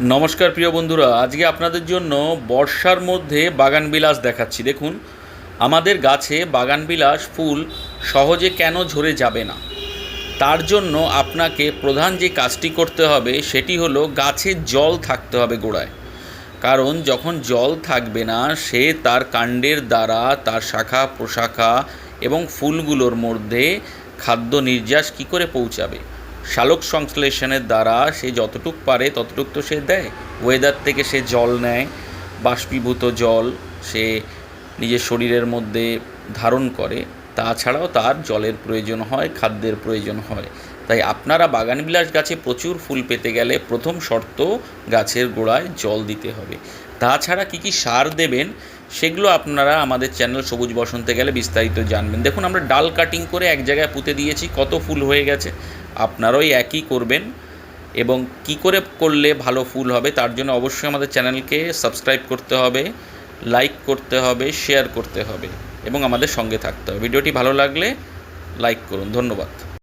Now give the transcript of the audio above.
नमस्कार प्रिय बंधुरा आज के आपनादेर जोन्नो बर्षार मध्य बागानবিলাস देखाচ্ছি। देखुन आमादेर गाছে बागानবিলাস फुल सहजे केन झरे जाबे ना तार जोन्नो आपनाके प्रधान जे काजटी करते हबे सेटी हलो गाছে जल थाकते हबे गोड़ाय। कारण जखन जल थाकबे ना से तार कांडेर द्वारा तार शाखा प्रशाखा एवं फुलगुलोर मध्य खाद्य निर्यास की करे पौঁছাবে। शालक संश्लेषणेर द्वारा से যতটুক पारे ततटुक तो से देय। वेदार थेके से जल नेय, बाष्पीभूत जल से निजेर शरीरेर मध्य धारण करे, ताछाड़ाओ तार जलेर प्रयोजन हय, खाद्येर प्रयोजन हय। ताई आपनारा बागानবিলাস गाছে प्रचुर फुल पेते गेले प्रथम शर्त गाछेर गोड़ाय जल दिते हबे। ताछाड़ा की की सार देबेन सेगुलो आपनारा आमादेर चैनल सबुज बसन्ते गेले विस्तारित जानबेन। देखुन आमरा डाल काटिंग करे एक जायगाय पुঁতে दिएछि, कत फुल हये गेছে। आपनाराও একই করবেন এবং কি করে করলে ভালো ফুল হবে তার জন্য অবশ্যই আমাদের চ্যানেলকে সাবস্ক্রাইব করতে হবে, লাইক করতে হবে, শেয়ার করতে হবে এবং আমাদের সঙ্গে থাকতে হবে। ভিডিওটি ভালো লাগলে লাইক করুন। ধন্যবাদ।